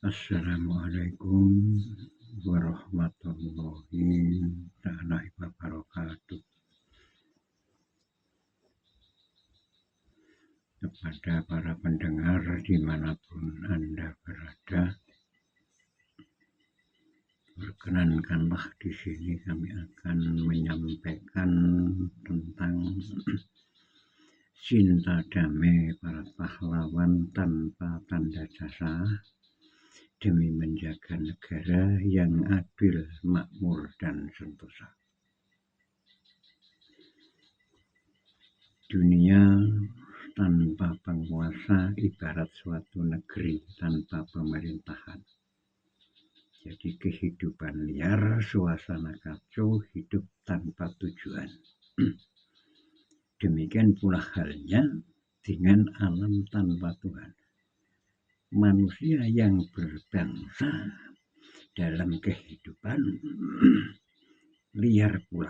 Assalamualaikum warahmatullahi ta'ala wabarakatuh. Kepada para pendengar dimanapun Anda berada, perkenankanlah di sini kami akan menyampaikan tentang cinta damai para pahlawan tanpa tanda jasa demi menjaga negara yang adil, makmur, dan sentosa. Dunia tanpa penguasa ibarat suatu negeri tanpa pemerintahan. Jadi kehidupan liar, suasana kacau, hidup tanpa tujuan. Demikian pula halnya dengan alam tanpa Tuhan. Manusia yang berbangsa dalam kehidupan liar pula.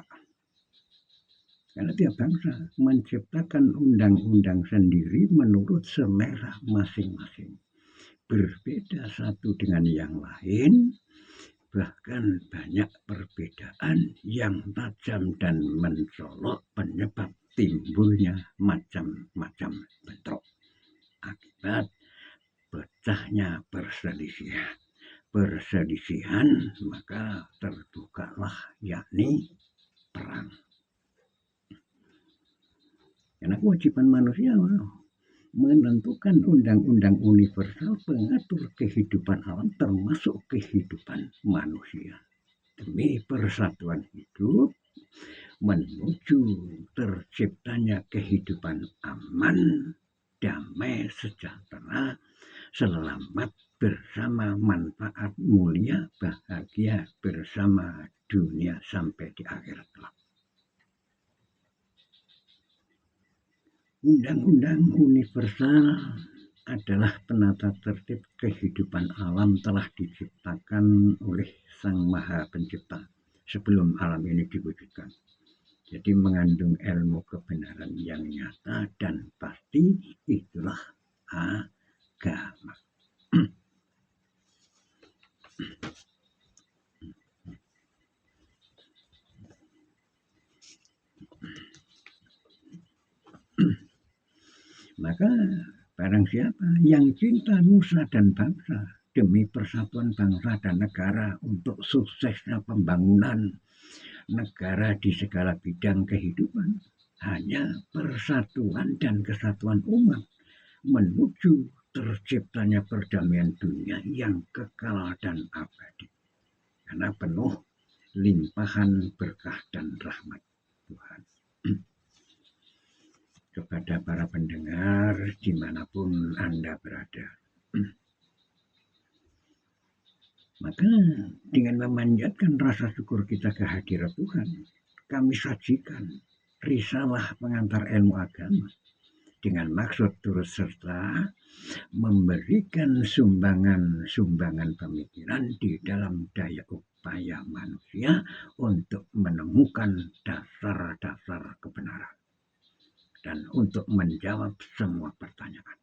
Karena tiap bangsa menciptakan undang-undang sendiri menurut selera masing-masing. Berbeda satu dengan yang lain, bahkan banyak perbedaan yang tajam dan mencolok penyebab timbulnya macam-macam bentrok. Akibat pecahnya perselisihan, maka terbukalah yakni perang. Karena kewajiban manusia menentukan undang-undang universal pengatur kehidupan alam termasuk kehidupan manusia. Demi persatuan hidup menuju terciptanya kehidupan aman, damai, sejahtera, selamat bersama, manfaat mulia, bahagia bersama dunia sampai di akhirat kelak. Undang-undang universal adalah penata tertib kehidupan alam telah diciptakan oleh Sang Maha Pencipta sebelum alam ini diwujudkan. Jadi mengandung ilmu kebenaran yang nyata dan pasti, itulah agama. Maka barang siapa yang cinta nusa dan bangsa demi persatuan bangsa dan negara untuk suksesnya pembangunan negara di segala bidang kehidupan, hanya persatuan dan kesatuan umat menuju terciptanya perdamaian dunia yang kekal dan abadi. Karena penuh limpahan berkah dan rahmat Tuhan. Kepada para pendengar dimanapun Anda berada. Maka dengan memanjatkan rasa syukur kita kehadirat Tuhan, kami sajikan risalah pengantar ilmu agama dengan maksud turut serta memberikan sumbangan pemikiran di dalam daya upaya manusia untuk menemukan dasar-dasar kebenaran dan untuk menjawab semua pertanyaan.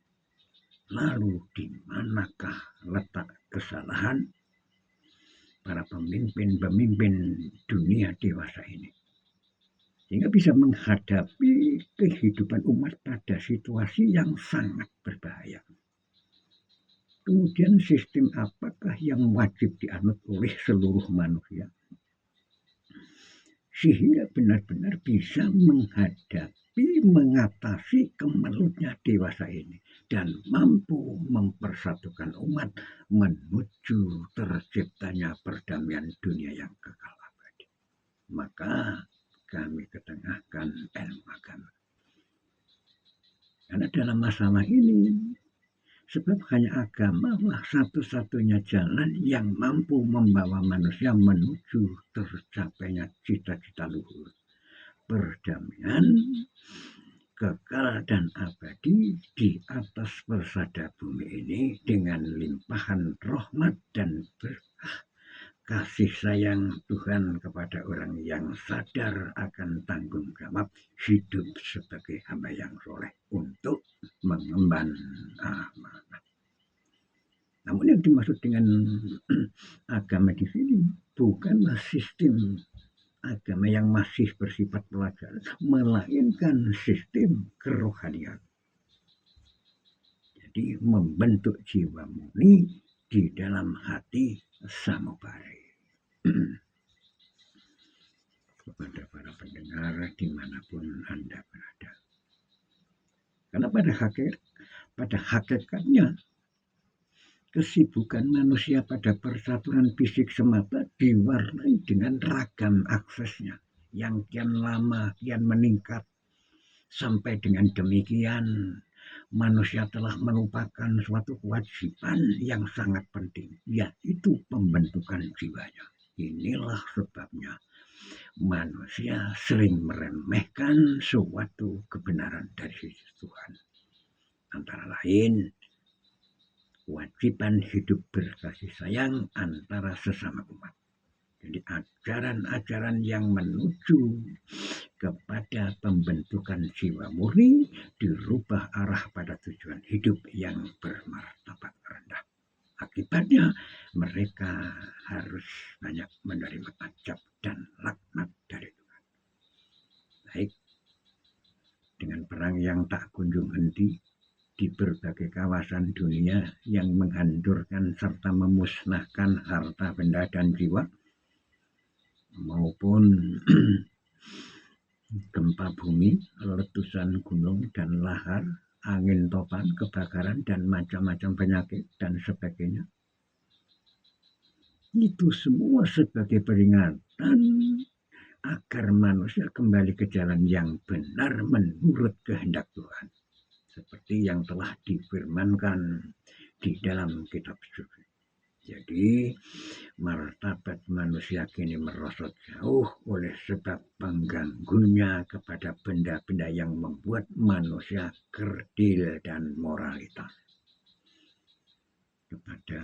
Lalu di manakah letak kesalahan para pemimpin dunia dewasa ini, sehingga bisa menghadapi kehidupan umat pada situasi yang sangat berbahaya. Kemudian sistem apakah yang wajib dianut oleh seluruh manusia sehingga benar-benar bisa mengatasi kemelutnya dewasa ini dan mampu mempersatukan umat menuju terciptanya perdamaian dunia yang kekal abadi. Maka kami ketengahkan ilmu agama. Karena dalam masalah ini, sebab hanya agama lah satu-satunya jalan yang mampu membawa manusia menuju tercapainya cita-cita luhur. Perdamaian kekal dan abadi di atas persada bumi ini dengan limpahan rahmat dan berkah kasih sayang Tuhan kepada orang yang sadar akan tanggung jawab hidup sebagai hamba yang soleh untuk mengemban amanah. Namun yang yang dimaksud dengan agama di sini bukanlah sistem agama yang masih bersifat pelajaran, melainkan sistem kerohanian. Jadi membentuk jiwa murni di dalam hati sanubari. Kepada para pendengar dimanapun Anda berada. Karena pada hakikatnya kesibukan manusia pada percaturan fisik semata diwarnai dengan ragam aksesnya yang kian lama, kian meningkat. Sampai dengan demikian, manusia telah melupakan suatu kewajiban yang sangat penting, yaitu pembentukan jiwanya. Inilah sebabnya manusia sering meremehkan suatu kebenaran dari sisi Tuhan. Antara lain, kewajiban hidup berkasih sayang antara sesama umat. Jadi ajaran-ajaran yang menuju kepada pembentukan jiwa murni dirubah arah pada tujuan hidup yang bermartabat rendah. Akibatnya mereka harus banyak menerima azab dan laknat dari Tuhan. Baik, dengan perang yang tak kunjung henti di berbagai kawasan dunia yang menghancurkan serta memusnahkan harta benda dan jiwa, maupun gempa bumi, letusan gunung dan lahar, angin topan, kebakaran, dan macam-macam penyakit dan sebagainya. Itu semua sebagai peringatan agar manusia kembali ke jalan yang benar menurut kehendak Tuhan. Seperti yang telah difirmankan di dalam kitab suci. Jadi martabat manusia kini merosot jauh oleh sebab pengganggunya kepada benda-benda yang membuat manusia kerdil dan moralitas. Kepada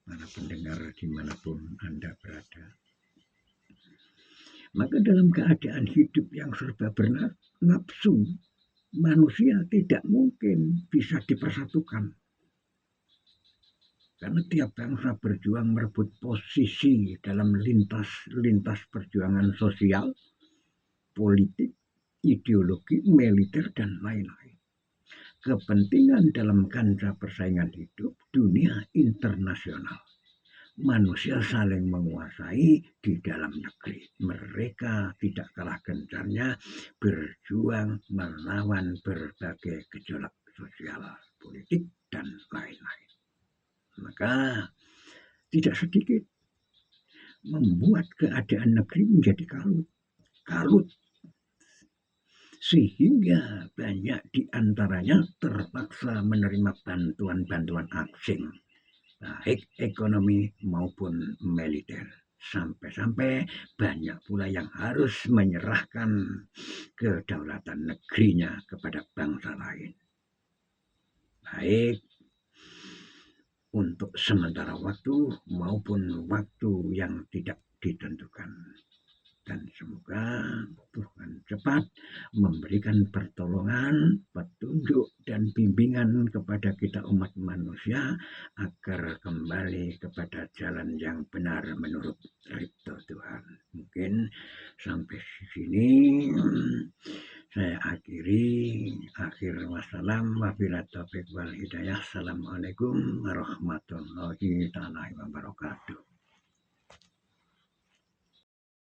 para pendengar dimanapun Anda berada, maka dalam keadaan hidup yang serba bernafsu, manusia tidak mungkin bisa dipersatukan. Karena tiap bangsa berjuang merebut posisi dalam lintas perjuangan sosial, politik, ideologi, militer, dan lain-lain. Kepentingan dalam kancah persaingan hidup dunia internasional. Manusia saling menguasai di dalam negeri. Mereka tidak kalah gencarnya berjuang melawan berbagai gejolak sosial, politik, dan lain-lain. Maka tidak sedikit membuat keadaan negeri menjadi kalut. Sehingga banyak di antaranya terpaksa menerima bantuan-bantuan asing, baik ekonomi maupun militer. Sampai-sampai banyak pula yang harus menyerahkan kedaulatan negerinya kepada bangsa lain. Baik untuk sementara waktu maupun waktu yang tidak ditentukan. Dan semoga Tuhan cepat memberikan pertolongan, petunjuk, dan bimbingan kepada kita umat manusia agar kembali kepada jalan yang benar menurut ridho Tuhan. Mungkin sampai sini saya akhir wassalam wabillahi taufiq wal hidayah. Assalamualaikum warahmatullahi wabarakatuh.